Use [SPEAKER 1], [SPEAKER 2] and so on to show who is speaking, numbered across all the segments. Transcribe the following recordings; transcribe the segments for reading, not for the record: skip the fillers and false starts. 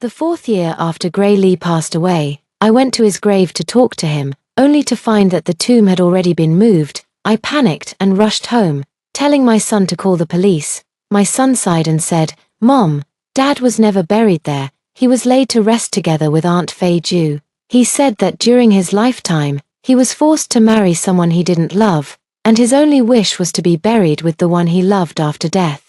[SPEAKER 1] The 4th year after Gray Lee passed away, I went to his grave to talk to him, only to find that the tomb had already been moved. I panicked and rushed home, telling my son to call the police. My son sighed and said, "Mom, Dad was never buried there, he was laid to rest together with Aunt Fei Ju." He said that during his lifetime, he was forced to marry someone he didn't love, and his only wish was to be buried with the one he loved after death.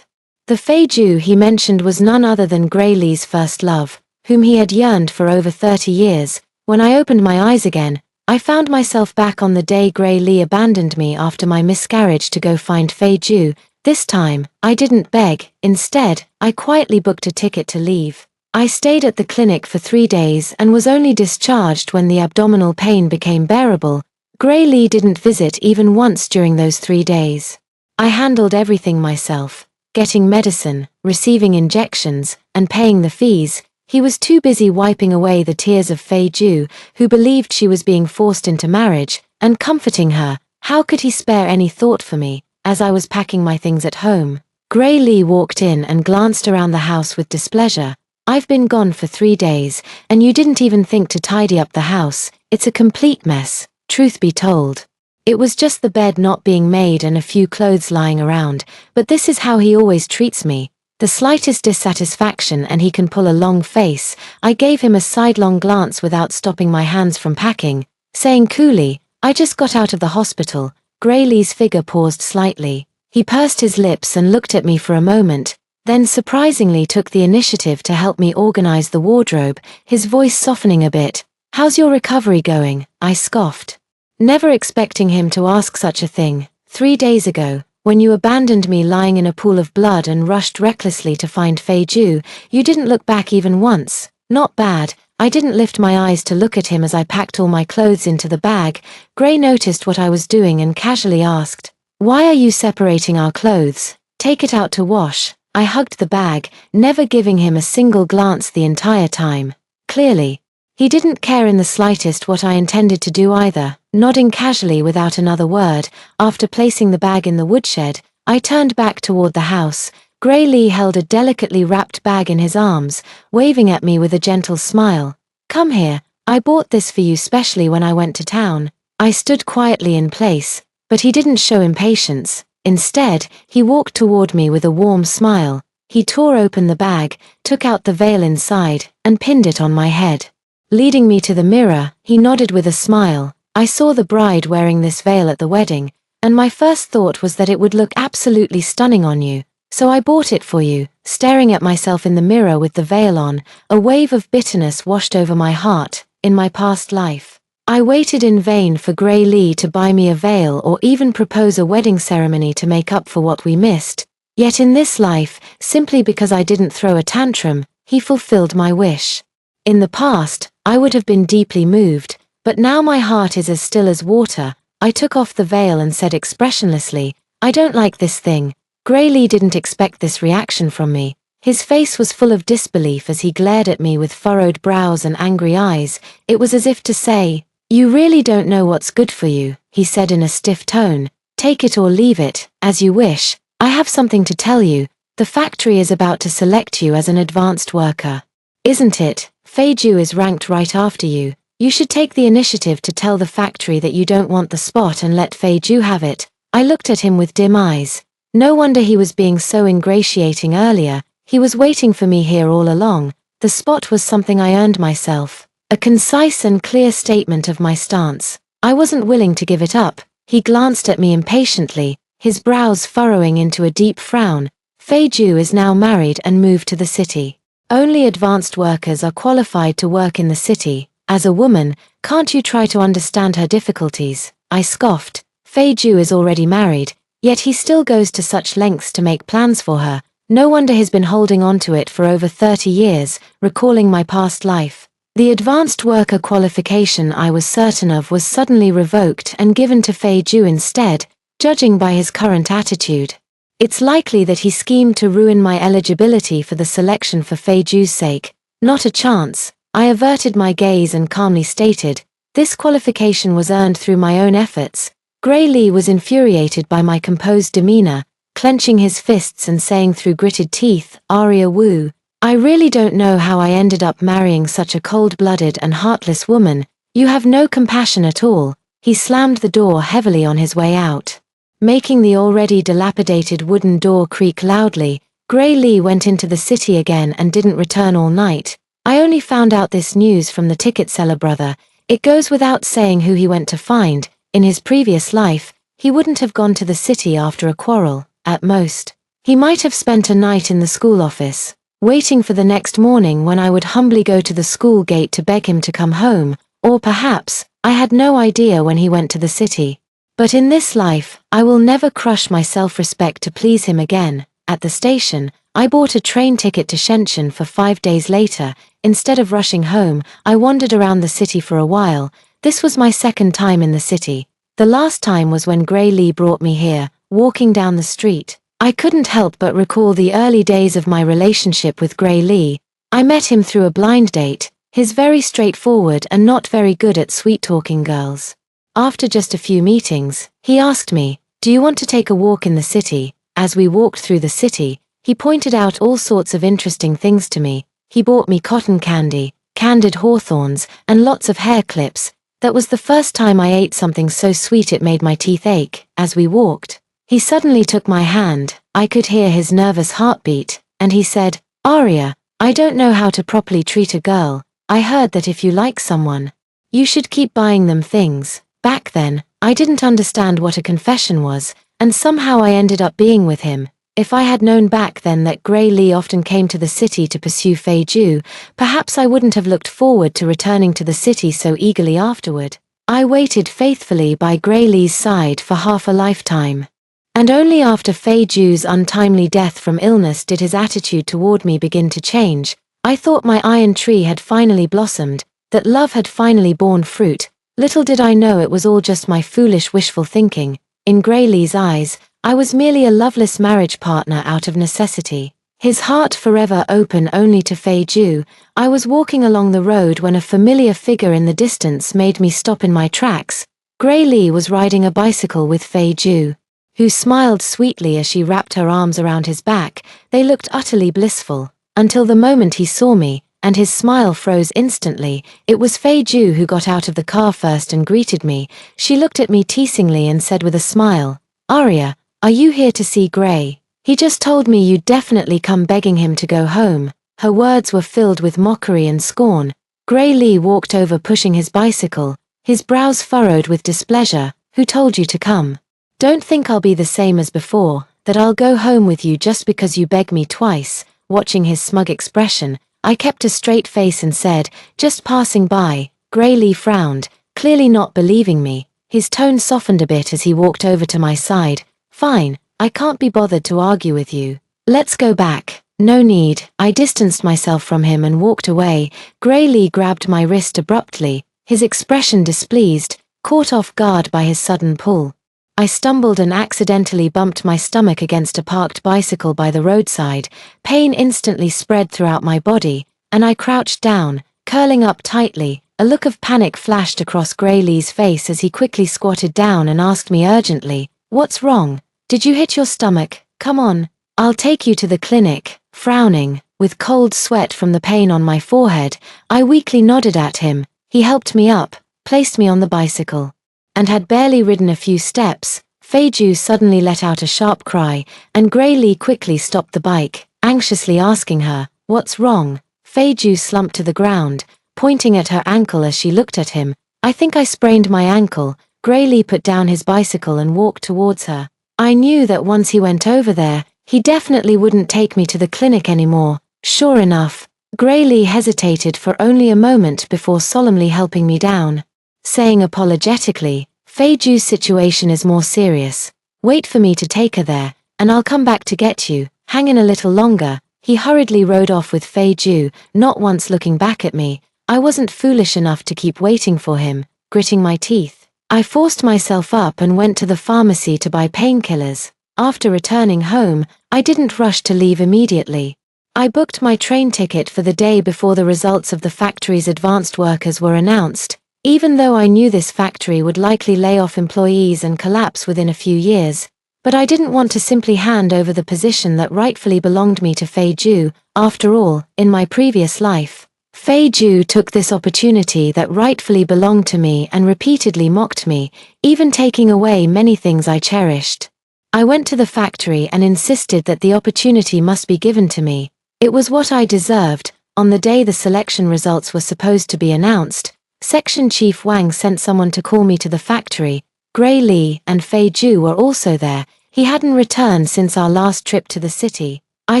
[SPEAKER 1] The Fei Ju he mentioned was none other than Gray Lee's first love, whom he had yearned for over 30 years. When I opened my eyes again, I found myself back on the day Gray Lee abandoned me after my miscarriage to go find Fei Ju. This time, I didn't beg. Instead, I quietly booked a ticket to leave. I stayed at the clinic for 3 days and was only discharged when the abdominal pain became bearable. Gray Lee didn't visit even once during those 3 days. I handled everything myself, getting medicine, receiving injections, and paying the fees. He was too busy wiping away the tears of Fei Ju, who believed she was being forced into marriage, and comforting her. How could he spare any thought for me? As I was packing my things at home, Gray Lee walked in and glanced around the house with displeasure. "I've been gone for 3 days, and you didn't even think to tidy up the house. It's a complete mess." Truth be told, it was just the bed not being made and a few clothes lying around, but this is how he always treats me. The slightest dissatisfaction and he can pull a long face. I gave him a sidelong glance without stopping my hands from packing, saying coolly, "I just got out of the hospital." Gray Lee's figure paused slightly. He pursed his lips and looked at me for a moment, then surprisingly took the initiative to help me organize the wardrobe, his voice softening a bit. "How's your recovery going?" I scoffed, never expecting him to ask such a thing. 3 days ago, when you abandoned me lying in a pool of blood and rushed recklessly to find Fei Ju, you didn't look back even once. Not bad. I didn't lift my eyes to look at him as I packed all my clothes into the bag. Gray noticed what I was doing and casually asked, "Why are you separating our clothes? Take it out to wash." I hugged the bag, never giving him a single glance the entire time. Clearly, he didn't care in the slightest what I intended to do either. Nodding casually without another word, after placing the bag in the woodshed, I turned back toward the house. Gray Lee held a delicately wrapped bag in his arms, waving at me with a gentle smile. "Come here, I bought this for you specially when I went to town." I stood quietly in place, but he didn't show impatience. Instead, he walked toward me with a warm smile. He tore open the bag, took out the veil inside, and pinned it on my head. Leading me to the mirror, he nodded with a smile. I saw the bride wearing this veil at the wedding, and my first thought was that it would look absolutely stunning on you. So I bought it for you. Staring at myself in the mirror with the veil on, a wave of bitterness washed over my heart. In my past life, I waited in vain for Gray Lee to buy me a veil or even propose a wedding ceremony to make up for what we missed. Yet in this life, simply because I didn't throw a tantrum, he fulfilled my wish. In the past, I would have been deeply moved, but now my heart is as still as water. I took off the veil and said expressionlessly, "I don't like this thing." Gray Lee didn't expect this reaction from me. His face was full of disbelief as he glared at me with furrowed brows and angry eyes. It was as if to say, "You really don't know what's good for you," he said in a stiff tone. "Take it or leave it, as you wish. I have something to tell you. The factory is about to select you as an advanced worker. Isn't it? Fei Ju is ranked right after you. You should take the initiative to tell the factory that you don't want the spot and let Fei Ju have it." I looked at him with dim eyes. No wonder he was being so ingratiating earlier. He was waiting for me here all along. The spot was something I earned myself. A concise and clear statement of my stance. I wasn't willing to give it up. He glanced at me impatiently, his brows furrowing into a deep frown. "Fei Ju is now married and moved to the city. Only advanced workers are qualified to work in the city. As a woman, can't you try to understand her difficulties?" I scoffed. Fei Ju is already married, yet he still goes to such lengths to make plans for her. No wonder he's been holding on to it for over 30 years, recalling my past life. The advanced worker qualification I was certain of was suddenly revoked and given to Fei Ju instead, judging by his current attitude. It's likely that he schemed to ruin my eligibility for the selection for Fei Ju's sake. Not a chance. I averted my gaze and calmly stated, "This qualification was earned through my own efforts." Gray Lee was infuriated by my composed demeanor, clenching his fists and saying through gritted teeth, "Aria Wu, I really don't know how I ended up marrying such a cold-blooded and heartless woman. You have no compassion at all." He slammed the door heavily on his way out, making the already dilapidated wooden door creak loudly. Gray Lee went into the city again and didn't return all night. I only found out this news from the ticket seller brother. It goes without saying who he went to find. In his previous life, he wouldn't have gone to the city after a quarrel. At most, he might have spent a night in the school office, waiting for the next morning when I would humbly go to the school gate to beg him to come home, or perhaps, I had no idea when he went to the city. But in this life, I will never crush my self-respect to please him again. At the station, I bought a train ticket to Shenzhen for 5 days later. Instead of rushing home, I wandered around the city for a while. This was my second time in the city. The last time was when Gray Lee brought me here, walking down the street. I couldn't help but recall the early days of my relationship with Gray Lee. I met him through a blind date. He's very straightforward and not very good at sweet-talking girls. After just a few meetings, he asked me, "Do you want to take a walk in the city?" As we walked through the city, he pointed out all sorts of interesting things to me. He bought me cotton candy, candied hawthorns, and lots of hair clips. That was the first time I ate something so sweet it made my teeth ache. As we walked, he suddenly took my hand. I could hear his nervous heartbeat, and he said, "Aria, I don't know how to properly treat a girl. I heard that if you like someone, you should keep buying them things." Back then, I didn't understand what a confession was, and somehow I ended up being with him. If I had known back then that Gray Lee often came to the city to pursue Fei Ju, perhaps I wouldn't have looked forward to returning to the city so eagerly afterward. I waited faithfully by Gray Lee's side for half a lifetime. And only after Fei Ju's untimely death from illness did his attitude toward me begin to change. I thought my iron tree had finally blossomed, that love had finally borne fruit. Little did I know it was all just my foolish wishful thinking. In Gray Lee's eyes, I was merely a loveless marriage partner out of necessity. His heart forever open only to Fei Ju. I was walking along the road when a familiar figure in the distance made me stop in my tracks. Gray Lee was riding a bicycle with Fei Ju, who smiled sweetly as she wrapped her arms around his back. They looked utterly blissful, until the moment he saw me, and his smile froze instantly. It was Fei Ju who got out of the car first and greeted me. She looked at me teasingly and said with a smile, "Aria, are you here to see Gray? He just told me you'd definitely come, begging him to go home." Her words were filled with mockery and scorn. Gray Lee walked over, pushing his bicycle, his brows furrowed with displeasure. "Who told you to come? Don't think I'll be the same as before, that I'll go home with you just because you begged me twice." Watching his smug expression, I kept a straight face and said, "Just passing by." Gray Lee frowned, clearly not believing me. His tone softened a bit as he walked over to my side. "Fine, I can't be bothered to argue with you. Let's go back." "No need." I distanced myself from him and walked away. Gray Lee grabbed my wrist abruptly, his expression displeased, caught off guard by his sudden pull. I stumbled and accidentally bumped my stomach against a parked bicycle by the roadside. Pain instantly spread throughout my body, and I crouched down, curling up tightly. A look of panic flashed across Gray Lee's face as he quickly squatted down and asked me urgently, "What's wrong? Did you hit your stomach? Come on, I'll take you to the clinic." Frowning, with cold sweat from the pain on my forehead, I weakly nodded at him. He helped me up, placed me on the bicycle, and had barely ridden a few steps, Fei Ju suddenly let out a sharp cry, and Gray Lee quickly stopped the bike, anxiously asking her, "What's wrong?" Fei Ju slumped to the ground, pointing at her ankle as she looked at him. "I think I sprained my ankle." Gray Lee put down his bicycle and walked towards her. I knew that once he went over there, he definitely wouldn't take me to the clinic anymore. Sure enough, Gray Lee hesitated for only a moment before solemnly helping me down, saying apologetically, "Fei Ju's situation is more serious. Wait for me to take her there, and I'll come back to get you. Hang in a little longer." He hurriedly rode off with Fei Ju, not once looking back at me. I wasn't foolish enough to keep waiting for him. Gritting my teeth, I forced myself up and went to the pharmacy to buy painkillers. After returning home, I didn't rush to leave immediately. I booked my train ticket for the day before the results of the factory's advanced workers were announced. Even though I knew this factory would likely lay off employees and collapse within a few years, But I didn't want to simply hand over the position that rightfully belonged me to Fei Ju. After all, in my previous life, Fei Ju took this opportunity that rightfully belonged to me and repeatedly mocked me, even taking away many things I cherished. I went to the factory and insisted that the opportunity must be given to me. It was what I deserved. On the day the selection results were supposed to be announced, Section Chief Wang sent someone to call me to the factory. Gray Li and Fei Ju were also there. He hadn't returned since our last trip to the city. I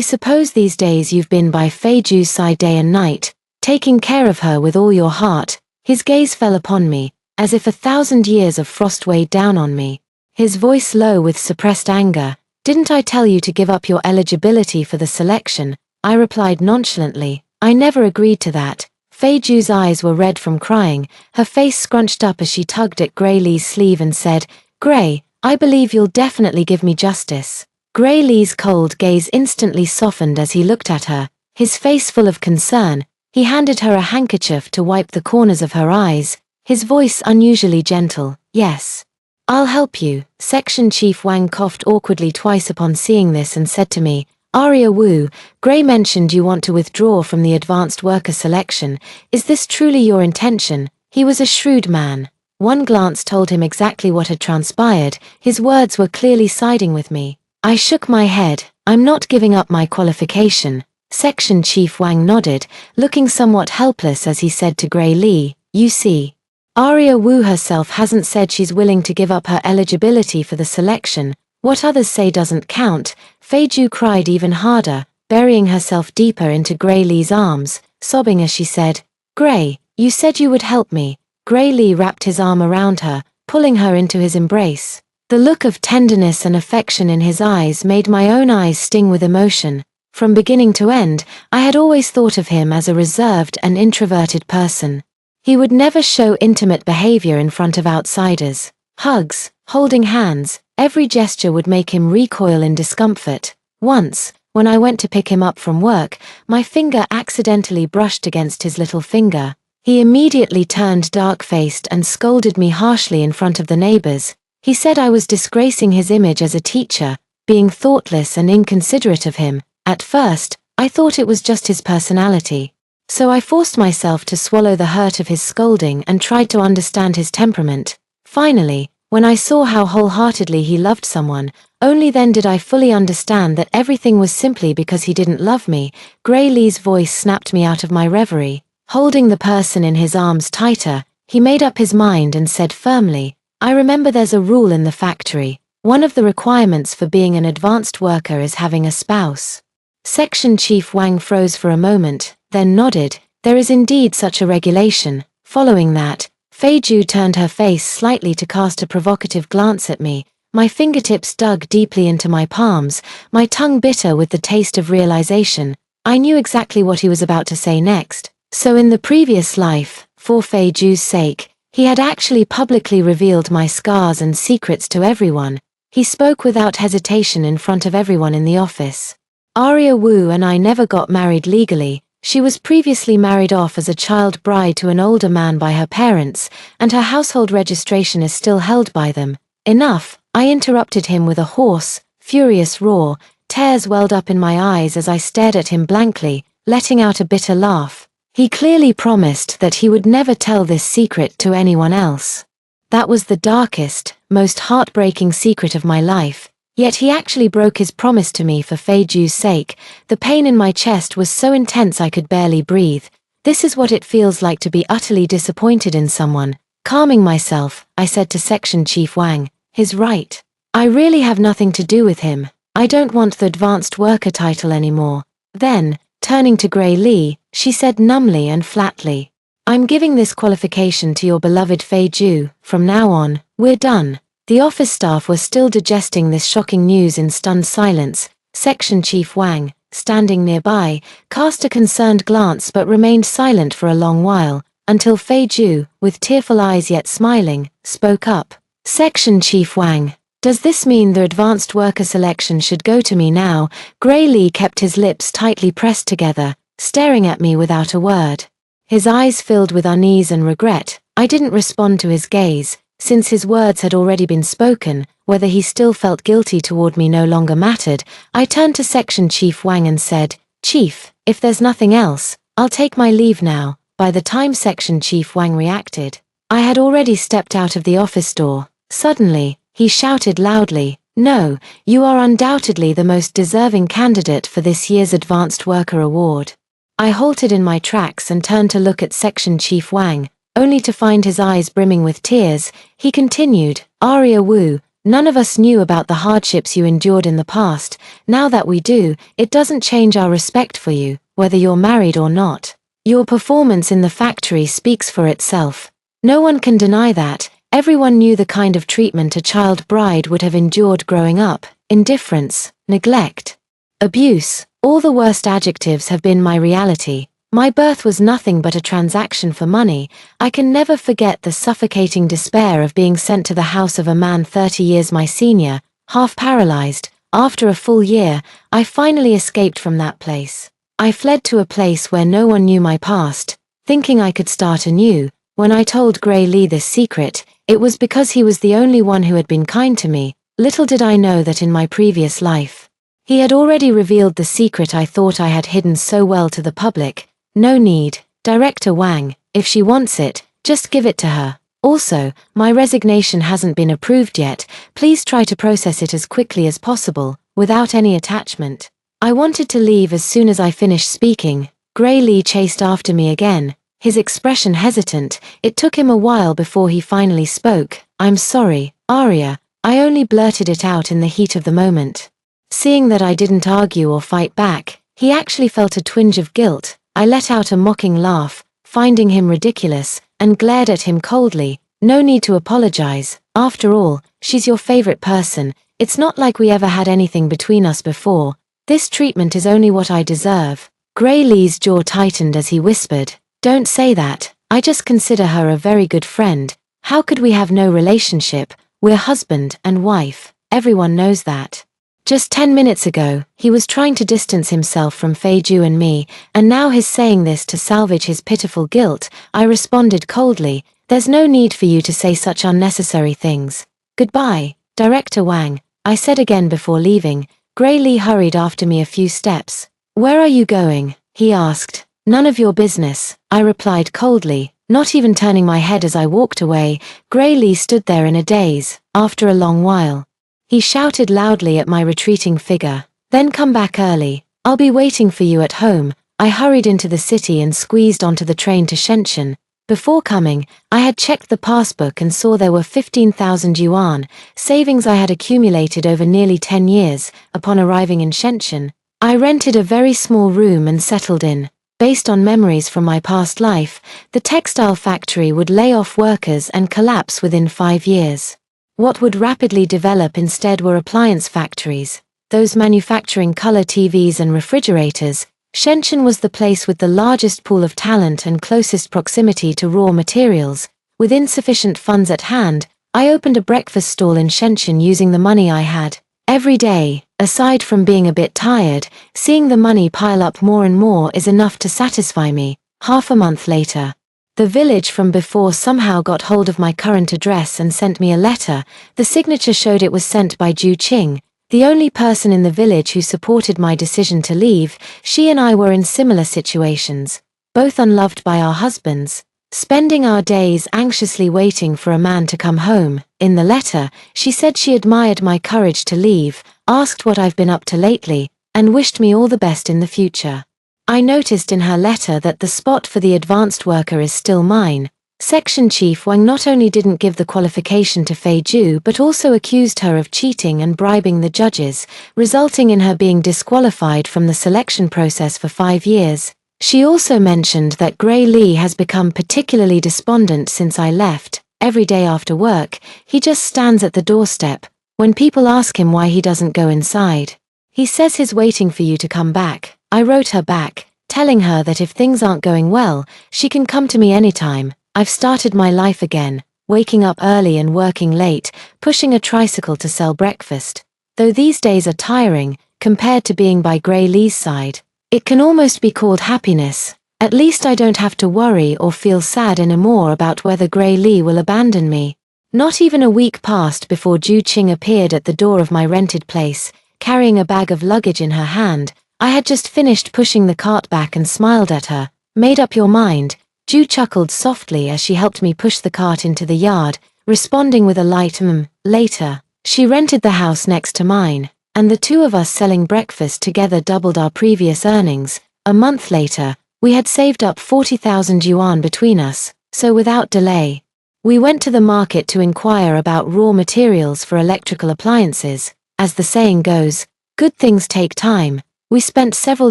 [SPEAKER 1] suppose these days you've been by Fei Ju's side day and night, taking care of her with all your heart. His gaze fell upon me, as if 1,000 years of frost weighed down on me. His voice low with suppressed anger. Didn't I tell you to give up your eligibility for the selection? I replied nonchalantly. I never agreed to that. Fei Ju's eyes were red from crying, her face scrunched up as she tugged at Gray Li's sleeve and said, Gray, I believe you'll definitely give me justice. Gray Li's cold gaze instantly softened as he looked at her, his face full of concern. He handed her a handkerchief to wipe the corners of her eyes, his voice unusually gentle. Yes. I'll help you. Section Chief Wang coughed awkwardly twice upon seeing this and said to me, Aria Wu, Gray mentioned you want to withdraw from the advanced worker selection. Is this truly your intention? He was a shrewd man. One glance told him exactly what had transpired. His words were clearly siding with me. I shook my head. I'm not giving up my qualification. Section Chief Wang nodded, looking somewhat helpless as he said to Gray Li, You see, Aria Wu herself hasn't said she's willing to give up her eligibility for the selection. What others say doesn't count. Fei Ju cried even harder, burying herself deeper into Gray Li's arms, sobbing as she said, Gray, you said you would help me. Gray Li wrapped his arm around her, pulling her into his embrace. The look of tenderness and affection in his eyes made my own eyes sting with emotion. From beginning to end, I had always thought of him as a reserved and introverted person. He would never show intimate behavior in front of outsiders. Hugs, holding hands, every gesture would make him recoil in discomfort. Once, when I went to pick him up from work, my finger accidentally brushed against his little finger. He immediately turned dark-faced and scolded me harshly in front of the neighbors. He said I was disgracing his image as a teacher, being thoughtless and inconsiderate of him. At first, I thought it was just his personality. So I forced myself to swallow the hurt of his scolding and tried to understand his temperament. Finally, when I saw how wholeheartedly he loved someone, only then did I fully understand that everything was simply because he didn't love me. Gray Li's voice snapped me out of my reverie. Holding the person in his arms tighter, he made up his mind and said firmly, I remember there's a rule in the factory. One of the requirements for being an advanced worker is having a spouse. Section Chief Wang froze for a moment, then nodded. There is indeed such a regulation. Following that, Fei Ju turned her face slightly to cast a provocative glance at me. My fingertips dug deeply into my palms, my tongue bitter with the taste of realization. I knew exactly what he was about to say next. So in the previous life, for Fei Ju's sake, he had actually publicly revealed my scars and secrets to everyone. He spoke without hesitation in front of everyone in the office. Aria Wu and I never got married legally. She was previously married off as a child bride to an older man by her parents, and her household registration is still held by them. Enough, I interrupted him with a hoarse, furious roar. Tears welled up in my eyes as I stared at him blankly, letting out a bitter laugh. He clearly promised that he would never tell this secret to anyone else. That was the darkest, most heartbreaking secret of my life. Yet he actually broke his promise to me for Fei Ju's sake. The pain in my chest was so intense I could barely breathe. This is what it feels like to be utterly disappointed in someone. Calming myself, I said to Section Chief Wang, he's right. I really have nothing to do with him. I don't want the advanced worker title anymore. Then, turning to Gray Li, she said numbly and flatly, I'm giving this qualification to your beloved Fei Ju. From now on, we're done. The office staff were still digesting this shocking news in stunned silence. Section Chief Wang, standing nearby, cast a concerned glance but remained silent for a long while, until Fei Ju, with tearful eyes yet smiling, spoke up. Section Chief Wang, does this mean the advanced worker selection should go to me now? Gray Li kept his lips tightly pressed together, staring at me without a word. His eyes filled with unease and regret. I didn't respond to his gaze, since his words had already been spoken. whether he still felt guilty toward me no longer mattered, I turned to Section Chief Wang and said, "Chief, if there's nothing else, I'll take my leave now." By the time Section Chief Wang reacted, I had already stepped out of the office door. Suddenly, he shouted loudly, "No, you are undoubtedly the most deserving candidate for this year's Advanced Worker Award." I halted in my tracks and turned to look at Section Chief Wang, only to find his eyes brimming with tears. He continued, "Arya Wu, none of us knew about the hardships you endured in the past. Now that we do, it doesn't change our respect for you, whether you're married or not. Your performance in the factory speaks for itself. No one can deny that. Everyone knew the kind of treatment a child bride would have endured growing up: indifference, neglect, abuse. All the worst adjectives have been my reality. My birth was nothing but a transaction for money. I can never forget the suffocating despair of being sent to the house of a man 30 years my senior, half paralyzed. After a full year, I finally escaped from that place. I fled to a place where no one knew my past, thinking I could start anew. When I told Gray Lee this secret, it was because he was the only one who had been kind to me. Little did I know that in my previous life, he had already revealed the secret I thought I had hidden so well to the public. No need, Director Wang, if she wants it, just give it to her. Also, my resignation hasn't been approved yet. Please try to process it as quickly as possible, without any attachment. I wanted to leave as soon as I finished speaking. Gray Lee chased after me again, his expression hesitant. It took him a while before he finally spoke. "I'm sorry, Arya, I only blurted it out in the heat of the moment." Seeing that I didn't argue or fight back, he actually felt a twinge of guilt. I let out a mocking laugh, finding him ridiculous, and glared at him coldly. "No need to apologize. After all, she's your favorite person. It's not like we ever had anything between us before. This treatment is only what I deserve." Gray Lee's jaw tightened as he whispered, "Don't say that. I just consider her a very good friend. How could we have no relationship? We're husband and wife. Everyone knows that." Just 10 minutes ago, he was trying to distance himself from Fei Ju and me, and now he's saying this to salvage his pitiful guilt. I responded coldly, "There's no need for you to say such unnecessary things. Goodbye, Director Wang," I said again before leaving. Gray Lee hurried after me a few steps. "Where are you going?" he asked. "None of your business," I replied coldly, not even turning my head as I walked away. Gray Lee stood there in a daze. After a long while, he shouted loudly at my retreating figure, "Then come back early. I'll be waiting for you at home." I hurried into the city and squeezed onto the train to Shenzhen. Before coming, I had checked the passbook and saw there were 15,000 yuan, savings I had accumulated over nearly 10 years. Upon arriving in Shenzhen, I rented a very small room and settled in. Based on memories from my past life, the textile factory would lay off workers and collapse within 5 years. What would rapidly develop instead were appliance factories, those manufacturing color TVs and refrigerators. Shenzhen was the place with the largest pool of talent and closest proximity to raw materials. With insufficient funds at hand, I opened a breakfast stall in Shenzhen using the money I had. Every day, aside from being a bit tired, seeing the money pile up more and more is enough to satisfy me. Half a month later, the village from before somehow got hold of my current address and sent me a letter. The signature showed it was sent by Ju Qing, the only person in the village who supported my decision to leave. She and I were in similar situations, both unloved by our husbands, spending our days anxiously waiting for a man to come home. In the letter, she said she admired my courage to leave, asked what I've been up to lately, and wished me all the best in the future. I noticed in her letter that the spot for the advanced worker is still mine. Section Chief Wang not only didn't give the qualification to Fei Ju but also accused her of cheating and bribing the judges, resulting in her being disqualified from the selection process for 5 years. She also mentioned that Gray Lee has become particularly despondent since I left. Every day after work, he just stands at the doorstep. When people ask him why he doesn't go inside, he says he's waiting for you to come back. I wrote her back, telling her that if things aren't going well, she can come to me anytime. I've started my life again, waking up early and working late, pushing a tricycle to sell breakfast. Though these days are tiring, compared to being by Gray Lee's side, it can almost be called happiness. At least I don't have to worry or feel sad anymore about whether Gray Lee will abandon me. Not even a week passed before Ju Qing appeared at the door of my rented place, carrying a bag of luggage in her hand. I had just finished pushing the cart back and smiled at her. Made up your mind? Ju chuckled softly as she helped me push the cart into the yard, responding with a light later. She rented the house next to mine, and the two of us selling breakfast together doubled our previous earnings. A month later, we had saved up 40,000 yuan between us, so without delay, we went to the market to inquire about raw materials for electrical appliances. As the saying goes, good things take time. We spent several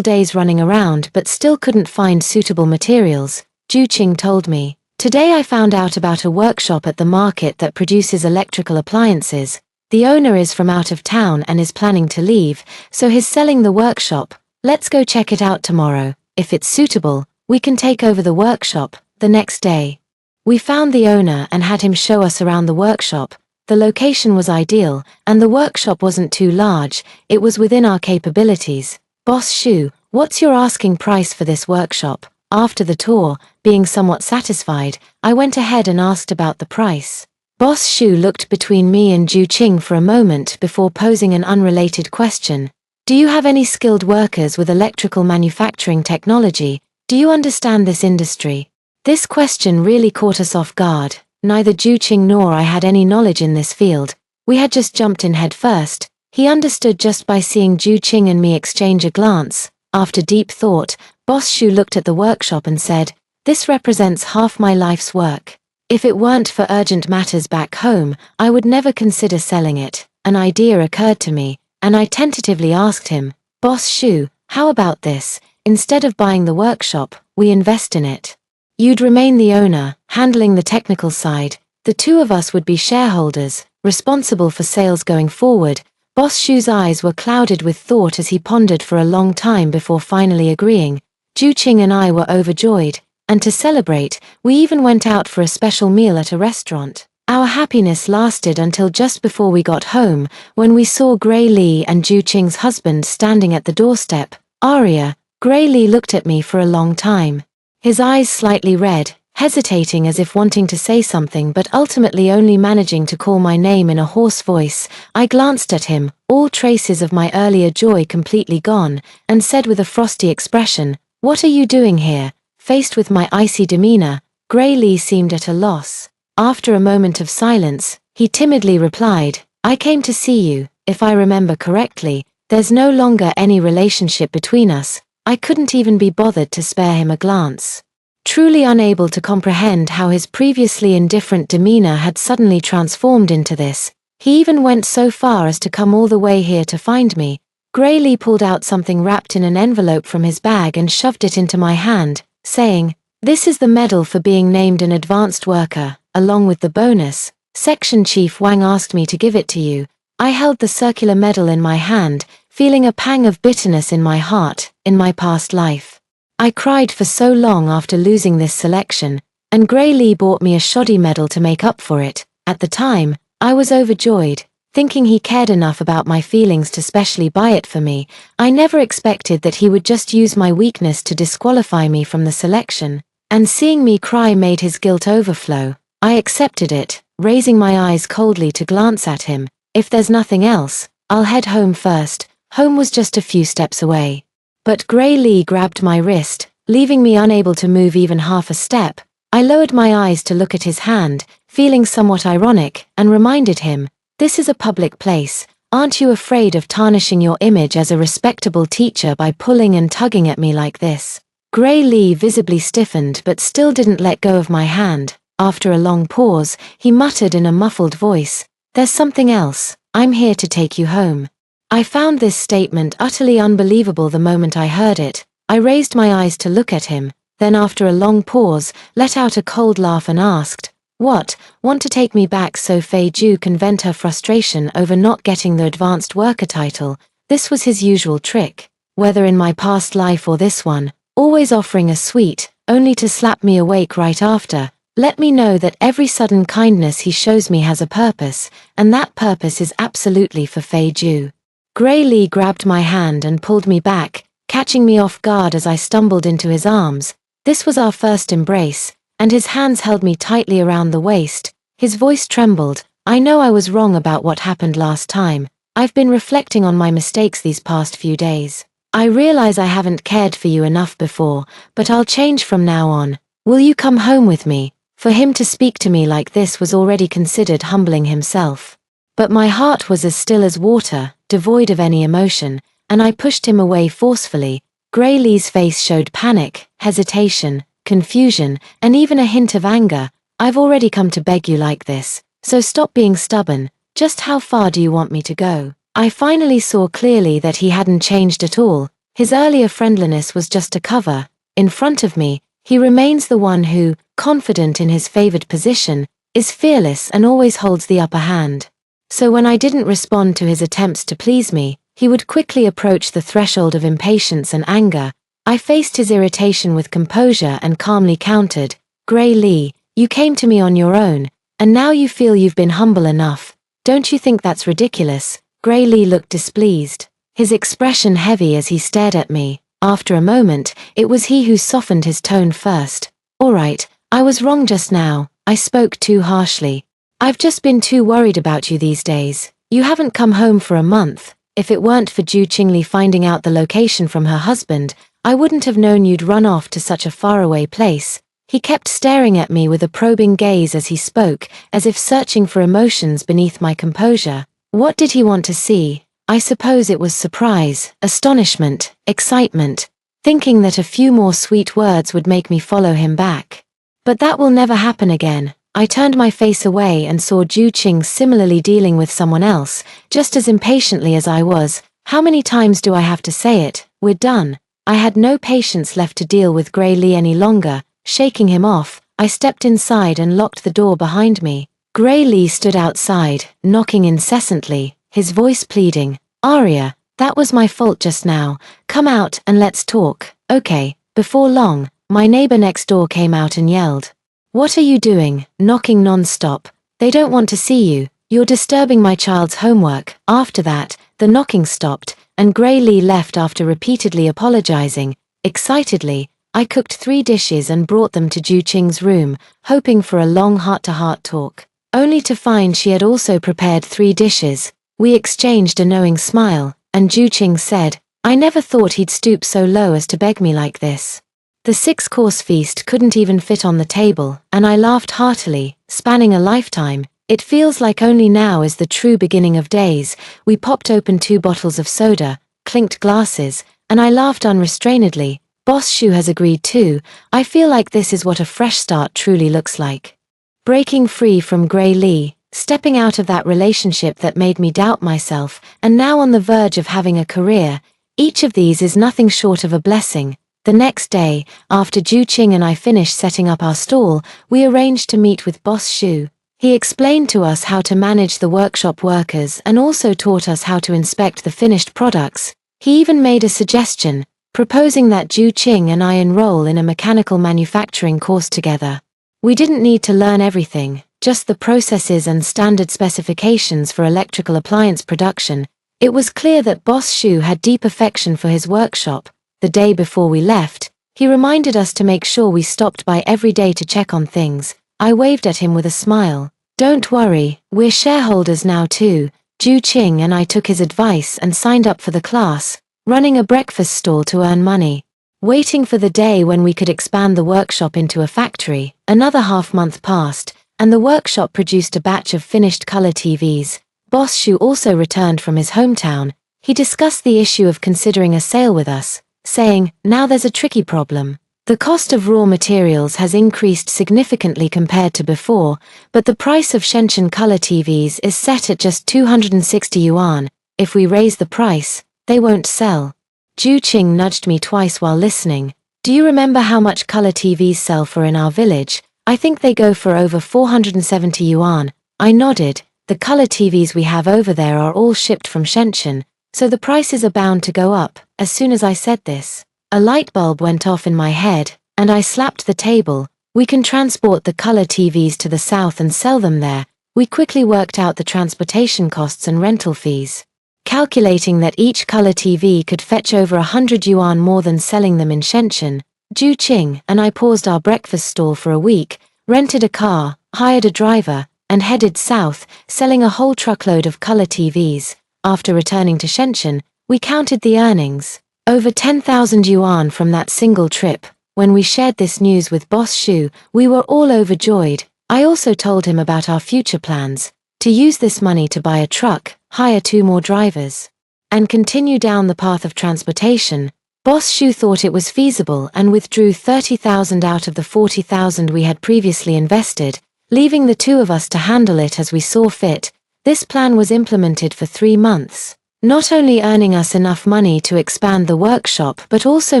[SPEAKER 1] days running around but still couldn't find suitable materials. Ju Qing told me, "Today I found out about a workshop at the market that produces electrical appliances. The owner is from out of town and is planning to leave, so he's selling the workshop. Let's go check it out tomorrow. If it's suitable, we can take over the workshop." The next day, we found the owner and had him show us around the workshop. The location was ideal, and the workshop wasn't too large. It was within our capabilities. "Boss Shu, what's your asking price for this workshop?" After the tour, being somewhat satisfied, I went ahead and asked about the price. Boss Shu looked between me and Ju Qing for a moment before posing an unrelated question. "Do you have any skilled workers with electrical manufacturing technology? Do you understand this industry?" This question really caught us off guard. Neither Ju Qing nor I had any knowledge in this field. We had just jumped in head first. He understood just by seeing Ju Qing and me exchange a glance. After deep thought, Boss Shu looked at the workshop and said, "This represents half my life's work. If it weren't for urgent matters back home, I would never consider selling it." An idea occurred to me, and I tentatively asked him, "Boss Shu, how about this? Instead of buying the workshop, we invest in it. You'd remain the owner, handling the technical side. The two of us would be shareholders, responsible for sales going forward." Boss Shu's eyes were clouded with thought as he pondered for a long time before finally agreeing. Ju Qing and I were overjoyed, and to celebrate, we even went out for a special meal at a restaurant. Our happiness lasted until just before we got home, when we saw Gray Li and Ju Qing's husband standing at the doorstep. "Aria." Gray Li looked at me for a long time. His eyes slightly red, hesitating as if wanting to say something but ultimately only managing to call my name in a hoarse voice. I glanced at him, all traces of my earlier joy completely gone, and said with a frosty expression, "What are you doing here?" Faced with my icy demeanor, Gray Li seemed at a loss. After a moment of silence, he timidly replied, "I came to see you. If I remember correctly, there's no longer any relationship between us." I couldn't even be bothered to spare him a glance. Truly unable to comprehend how his previously indifferent demeanor had suddenly transformed into this, he even went so far as to come all the way here to find me. Gray Li pulled out something wrapped in an envelope from his bag and shoved it into my hand, saying, "This is the medal for being named an advanced worker, along with the bonus. Section Chief Wang asked me to give it to you." I held the circular medal in my hand, feeling a pang of bitterness in my heart. In my past life, I cried for so long after losing this selection, and Gray Li bought me a shoddy medal to make up for it. At the time, I was overjoyed, thinking he cared enough about my feelings to specially buy it for me. I never expected that he would just use my weakness to disqualify me from the selection, and seeing me cry made his guilt overflow. I accepted it, raising my eyes coldly to glance at him. "If there's nothing else, I'll head home first." Home was just a few steps away. But Gray Li grabbed my wrist, leaving me unable to move even half a step. I lowered my eyes to look at his hand, feeling somewhat ironic, and reminded him, "This is a public place. Aren't you afraid of tarnishing your image as a respectable teacher by pulling and tugging at me like this?" Gray Li visibly stiffened but still didn't let go of my hand. After a long pause, he muttered in a muffled voice, "There's something else. I'm here to take you home." I found this statement utterly unbelievable the moment I heard it. I raised my eyes to look at him, then after a long pause, let out a cold laugh and asked, "What, want to take me back so Fei Ju can vent her frustration over not getting the advanced worker title?" This was his usual trick, whether in my past life or this one, always offering a sweet, only to slap me awake right after. Let me know that every sudden kindness he shows me has a purpose, and that purpose is absolutely for Fei Ju. Gray Li grabbed my hand and pulled me back, catching me off guard as I stumbled into his arms. This was our first embrace, and his hands held me tightly around the waist. His voice trembled. I know I was wrong about what happened last time. I've been reflecting on my mistakes these past few days. I realize I haven't cared for you enough before, but I'll change from now on. Will you come home with me? For him to speak to me like this was already considered humbling himself. But my heart was as still as water, devoid of any emotion, and I pushed him away forcefully. Gray Lee's face showed panic, hesitation, confusion, and even a hint of anger. I've already come to beg you like this, so stop being stubborn. Just how far do you want me to go? I finally saw clearly that he hadn't changed at all. His earlier friendliness was just a cover. In front of me, he remains the one who, confident in his favored position, is fearless and always holds the upper hand. So when I didn't respond to his attempts to please me, he would quickly approach the threshold of impatience and anger. I faced his irritation with composure and calmly countered, Gray Lee, you came to me on your own, and now you feel you've been humble enough. Don't you think that's ridiculous? Gray Lee looked displeased, his expression heavy as he stared at me. After a moment, it was he who softened his tone first. All right, I was wrong just now. I spoke too harshly. I've just been too worried about you these days. You haven't come home for a month. If it weren't for Ju Qingli finding out the location from her husband, I wouldn't have known you'd run off to such a faraway place. He kept staring at me with a probing gaze as he spoke, as if searching for emotions beneath my composure. What did he want to see? I suppose it was surprise, astonishment, excitement, thinking that a few more sweet words would make me follow him back. But that will never happen again. I turned my face away and saw Ju Qing similarly dealing with someone else, just as impatiently as I was. How many times do I have to say it? We're done. I had no patience left to deal with Gray Lee any longer. Shaking him off, I stepped inside and locked the door behind me. Gray Lee stood outside, knocking incessantly, his voice pleading, Arya, that was my fault just now. Come out and let's talk. Okay. Before long, my neighbor next door came out and yelled, What are you doing, knocking non-stop? They don't want to see you. You're disturbing my child's homework. After that, the knocking stopped, and Gray Lee left after repeatedly apologizing. Excitedly, I cooked 3 dishes and brought them to Ju Qing's room, hoping for a long heart-to-heart talk. Only to find she had also prepared 3 dishes. We exchanged a knowing smile, and Ju Qing said, I never thought he'd stoop so low as to beg me like this. The 6-course feast couldn't even fit on the table, and I laughed heartily, spanning a lifetime. It feels like only now is the true beginning of days. We popped open 2 bottles of soda, clinked glasses, and I laughed unrestrainedly. Boss Shu has agreed too. I feel like this is what a fresh start truly looks like. Breaking free from Gray Lee, stepping out of that relationship that made me doubt myself, and now on the verge of having a career, each of these is nothing short of a blessing. The next day, after Ju Qing and I finished setting up our stall, we arranged to meet with Boss Shu. He explained to us how to manage the workshop workers and also taught us how to inspect the finished products. He even made a suggestion, proposing that Ju Qing and I enroll in a mechanical manufacturing course together. We didn't need to learn everything, just the processes and standard specifications for electrical appliance production. It was clear that Boss Shu had deep affection for his workshop. The day before we left, he reminded us to make sure we stopped by every day to check on things. I waved at him with a smile. Don't worry, we're shareholders now too. Ju Qing and I took his advice and signed up for the class, running a breakfast stall to earn money. Waiting for the day when we could expand the workshop into a factory, another half-month passed, and the workshop produced a batch of finished color TVs. Boss Shu also returned from his hometown. He discussed the issue of considering a sale with us, saying, now there's a tricky problem. The cost of raw materials has increased significantly compared to before, but the price of Shenzhen color TVs is set at just 260 yuan. If we raise the price, they won't sell. Ju Qing nudged me twice while listening. Do you remember how much color TVs sell for in our village? I think they go for over 470 yuan. I nodded. The color TVs we have over there are all shipped from Shenzhen, so the prices are bound to go up. As soon as I said this, a light bulb went off in my head, and I slapped the table. We can transport the color TVs to the south and sell them there. We quickly worked out the transportation costs and rental fees, calculating that each color TV could fetch over 100 yuan more than selling them in Shenzhen. Ju Qing and I paused our breakfast stall for a week, rented a car, hired a driver, and headed south, selling a whole truckload of color TVs. After returning to Shenzhen, we counted the earnings. Over 10,000 yuan from that single trip. When we shared this news with Boss Shu, we were all overjoyed. I also told him about our future plans, to use this money to buy a truck, hire 2 more drivers, and continue down the path of transportation. Boss Shu thought it was feasible and withdrew 30,000 out of the 40,000 we had previously invested, leaving the 2 of us to handle it as we saw fit. This plan was implemented for 3 months, not only earning us enough money to expand the workshop but also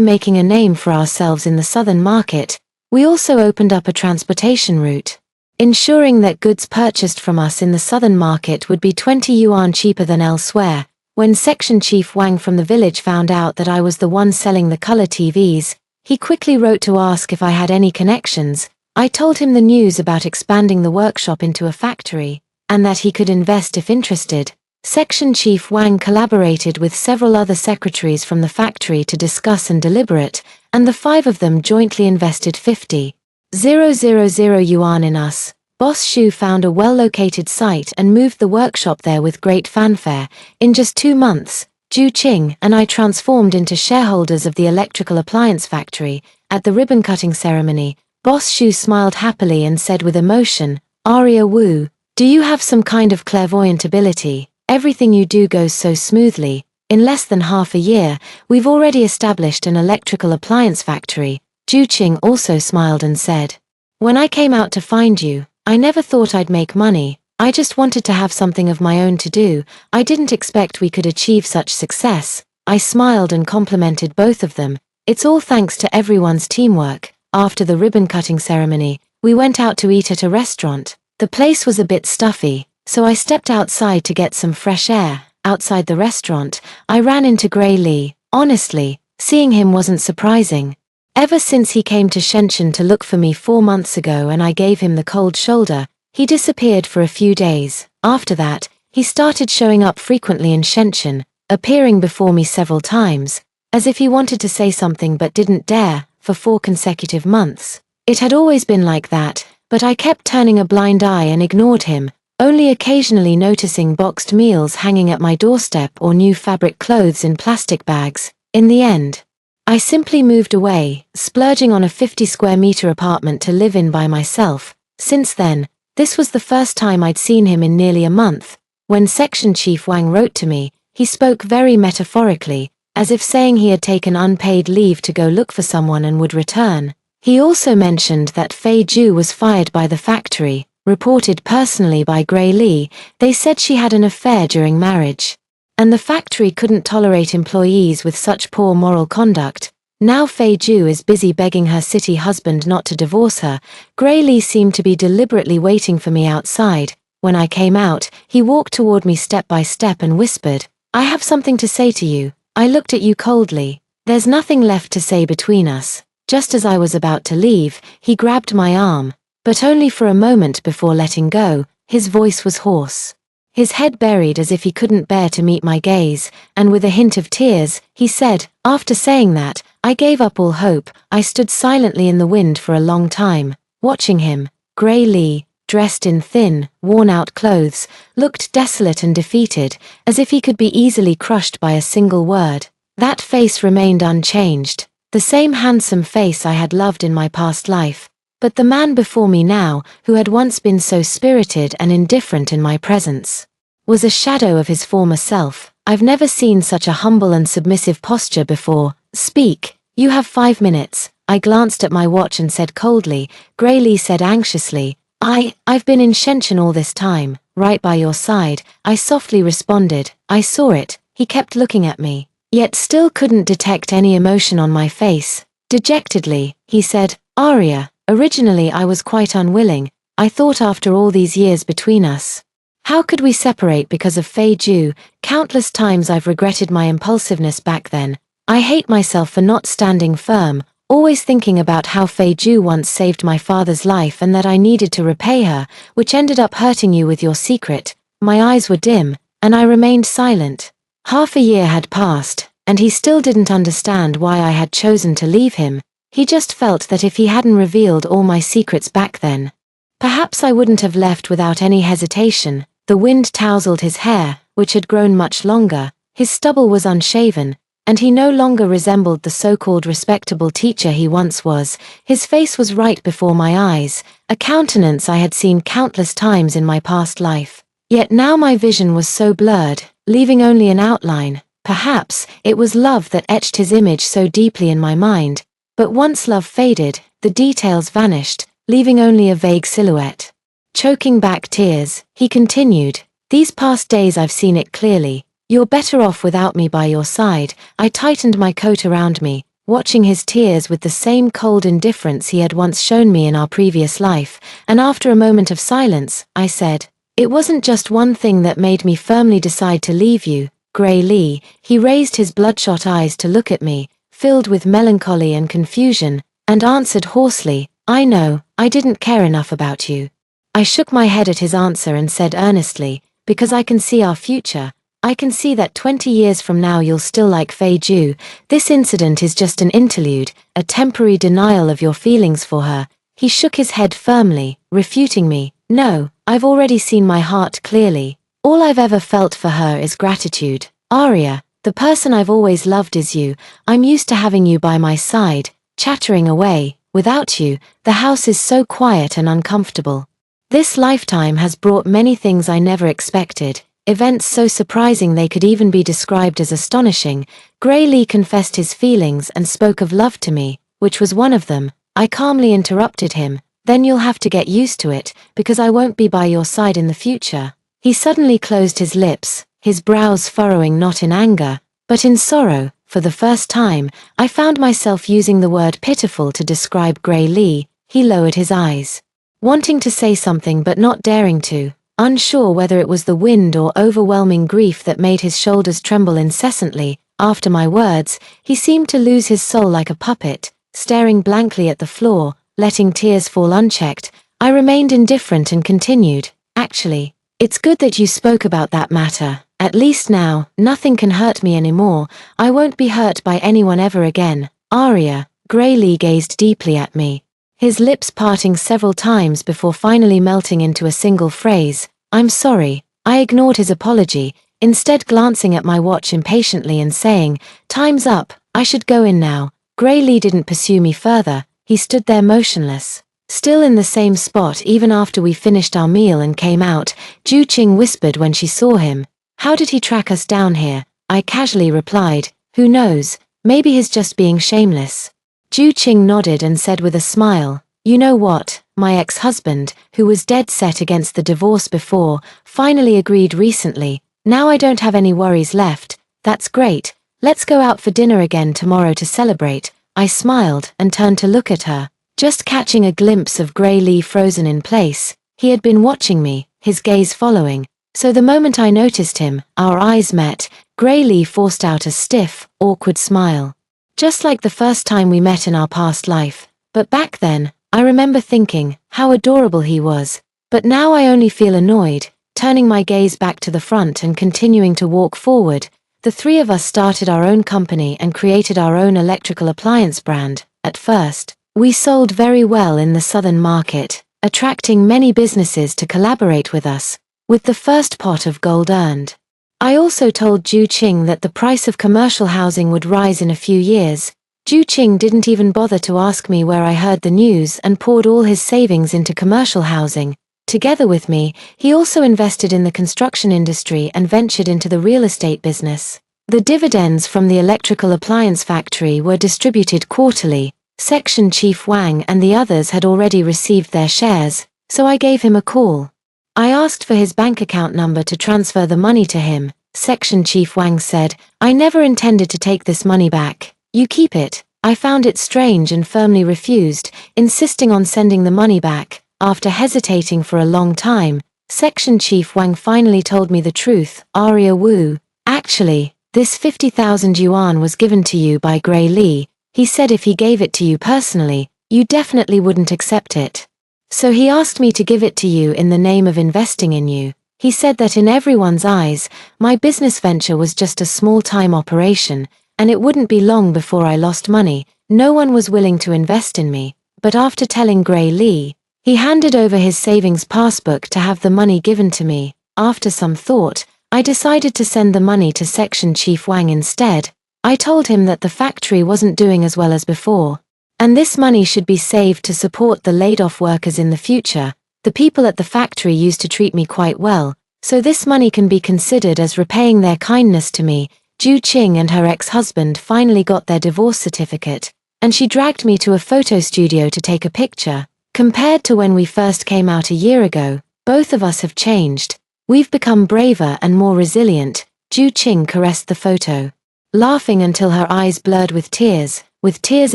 [SPEAKER 1] making a name for ourselves in the southern market. We also opened up a transportation route, ensuring that goods purchased from us in the southern market would be 20 yuan cheaper than elsewhere. When Section Chief Wang from the village found out that I was the one selling the color TVs, he quickly wrote to ask if I had any connections. I told him the news about expanding the workshop into a factory, and that he could invest if interested. Section Chief Wang collaborated with several other secretaries from the factory to discuss and deliberate, and the 5 of them jointly invested 50,000 yuan in us. Boss Shu found a well-located site and moved the workshop there with great fanfare. In just 2 months, Ju Qing and I transformed into shareholders of the electrical appliance factory. At the ribbon-cutting ceremony, Boss Shu smiled happily and said with emotion, "Aria Wu, do you have some kind of clairvoyant ability? Everything you do goes so smoothly. In less than half a year, we've already established an electrical appliance factory." Ju Qing also smiled and said, "When I came out to find you, I never thought I'd make money. I just wanted to have something of my own to do. I didn't expect we could achieve such success." I smiled and complimented both of them. It's all thanks to everyone's teamwork. After the ribbon-cutting ceremony, we went out to eat at a restaurant. The place was a bit stuffy, so I stepped outside to get some fresh air. Outside the restaurant, I ran into Gray Li. Honestly, seeing him wasn't surprising. Ever since he came to Shenzhen to look for me 4 months ago and I gave him the cold shoulder, he disappeared for a few days. After that, he started showing up frequently in Shenzhen, appearing before me several times, as if he wanted to say something but didn't dare, for 4 consecutive months. It had always been like that, but I kept turning a blind eye and ignored him, only occasionally noticing boxed meals hanging at my doorstep or new fabric clothes in plastic bags. In the end, I simply moved away, splurging on a 50 square meter apartment to live in by myself. Since then, this was the first time I'd seen him in nearly a month. When Section Chief Wang wrote to me, he spoke very metaphorically, as if saying he had taken unpaid leave to go look for someone and would return. He also mentioned that Fei Ju was fired by the factory, reported personally by Gray Li. They said she had an affair during marriage, and the factory couldn't tolerate employees with such poor moral conduct. Now Fei Ju is busy begging her city husband not to divorce her. Gray Li seemed to be deliberately waiting for me outside. When I came out, he walked toward me step by step and whispered, "I have something to say to you." I looked at you coldly. There's nothing left to say between us. Just as I was about to leave, he grabbed my arm, but only for a moment before letting go. His voice was hoarse, his head buried as if he couldn't bear to meet my gaze, and with a hint of tears, he said, "After saying that, I gave up all hope." I stood silently in the wind for a long time, watching him. Gray Li, dressed in thin, worn-out clothes, looked desolate and defeated, as if he could be easily crushed by a single word. That face remained unchanged, the same handsome face I had loved in my past life. But the man before me now, who had once been so spirited and indifferent in my presence, was a shadow of his former self. I've never seen such a humble and submissive posture before. "Speak, you have 5 minutes." I glanced at my watch and said coldly. Gray Li said anxiously, I've been in Shenzhen all this time, right by your side." I softly responded, "I saw it." He kept looking at me, yet still couldn't detect any emotion on my face. Dejectedly, he said, "Aria, originally I was quite unwilling. I thought after all these years between us, how could we separate because of Fei Ju? Countless times I've regretted my impulsiveness back then. I hate myself for not standing firm, always thinking about how Fei Ju once saved my father's life and that I needed to repay her, which ended up hurting you with your secret." My eyes were dim, and I remained silent. Half a year had passed, and he still didn't understand why I had chosen to leave him. He just felt that if he hadn't revealed all my secrets back then, Perhaps I wouldn't have left without any hesitation. The wind tousled his hair, which had grown much longer, his stubble was unshaven, and he no longer resembled the so-called respectable teacher he once was. His face was right before my eyes, a countenance I had seen countless times in my past life. Yet now my vision was so blurred, leaving only an outline. Perhaps it was love that etched his image so deeply in my mind, but once love faded, the details vanished, leaving only a vague silhouette. Choking back tears, he continued, "These past days I've seen it clearly. You're better off without me by your side." I tightened my coat around me, watching his tears with the same cold indifference he had once shown me in our previous life, and after a moment of silence, I said, "It wasn't just one thing that made me firmly decide to leave you, Gray Lee." He raised his bloodshot eyes to look at me, filled with melancholy and confusion, and answered hoarsely, "I know, I didn't care enough about you." I shook my head at his answer and said earnestly, "Because I can see our future. I can see that 20 years from now you'll still like Fei Ju. This incident is just an interlude, a temporary denial of your feelings for her." He shook his head firmly, refuting me. "No, I've already seen my heart clearly. All I've ever felt for her is gratitude. Arya, the person I've always loved is you. I'm used to having you by my side, chattering away. Without you, the house is so quiet and uncomfortable. This lifetime has brought many things I never expected. Events so surprising they could even be described as astonishing." Gray Lee confessed his feelings and spoke of love to me, which was one of them. I calmly interrupted him, "Then you'll have to get used to it, because I won't be by your side in the future." He suddenly closed his lips, his brows furrowing not in anger, but in sorrow. For the first time, I found myself using the word pitiful to describe Gray Lee. He lowered his eyes, wanting to say something but not daring to. Unsure whether it was the wind or overwhelming grief that made his shoulders tremble incessantly. After my words, he seemed to lose his soul like a puppet, staring blankly at the floor, letting tears fall unchecked. I remained indifferent and continued, "Actually, it's good that you spoke about that matter. At least now, nothing can hurt me anymore. I won't be hurt by anyone ever again." "Arya." Gray Lee gazed deeply at me, his lips parting several times before finally melting into a single phrase, "I'm sorry." I ignored his apology, instead glancing at my watch impatiently and saying, "Time's up, I should go in now." Gray Lee didn't pursue me further. He stood there motionless, still in the same spot even after we finished our meal and came out. Ju Qing whispered when she saw him, "How did he track us down here?" I casually replied, "Who knows, maybe he's just being shameless." Ju Qing nodded and said with a smile, "You know what, my ex-husband, who was dead set against the divorce before, finally agreed recently. Now I don't have any worries left." "That's great. Let's go out for dinner again tomorrow to celebrate." I smiled and turned to look at her, just catching a glimpse of Gray Lee frozen in place. He had been watching me, his gaze following. So the moment I noticed him, our eyes met. Gray Lee forced out a stiff, awkward smile, just like the first time we met in our past life. But back then, I remember thinking, how adorable he was. But now I only feel annoyed. Turning my gaze back to the front and continuing to walk forward, the three of us started our own company and created our own electrical appliance brand. At first, we sold very well in the southern market, attracting many businesses to collaborate with us, with the first pot of gold earned. I also told Ju Qing that the price of commercial housing would rise in a few years. Ju Qing didn't even bother to ask me where I heard the news and poured all his savings into commercial housing. Together with me, he also invested in the construction industry and ventured into the real estate business. The dividends from the electrical appliance factory were distributed quarterly. Section Chief Wang and the others had already received their shares, so I gave him a call. I asked for his bank account number to transfer the money to him. Section Chief Wang said, "I never intended to take this money back. You keep it." I found it strange and firmly refused, insisting on sending the money back. After hesitating for a long time, Section Chief Wang finally told me the truth. "Arya Wu, actually, this 50,000 yuan was given to you by Gray Lee. He said if he gave it to you personally, you definitely wouldn't accept it. So he asked me to give it to you in the name of investing in you. He said that in everyone's eyes, my business venture was just a small-time operation, and it wouldn't be long before I lost money. No one was willing to invest in me. But after telling Gray Lee, He handed over his savings passbook to have the money given to me. After some thought, I decided to send the money to Section Chief Wang instead. I told him that the factory wasn't doing as well as before, and this money should be saved to support the laid-off workers in the future. The people at the factory used to treat me quite well, so this money can be considered as repaying their kindness to me. Ju Qing and her ex-husband finally got their divorce certificate, and she dragged me to a photo studio to take a picture. Compared to when we first came out a year ago, both of us have changed. We've become braver and more resilient. Ju Qing caressed the photo, laughing until her eyes blurred with tears. With tears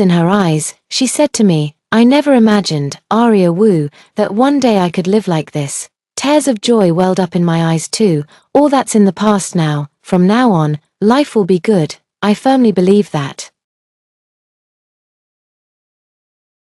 [SPEAKER 1] in her eyes, she said to me, "I never imagined, Aria Wu, that one day I could live like this." Tears of joy welled up in my eyes too. All that's in the past now. From now on, life will be good. I firmly believe that.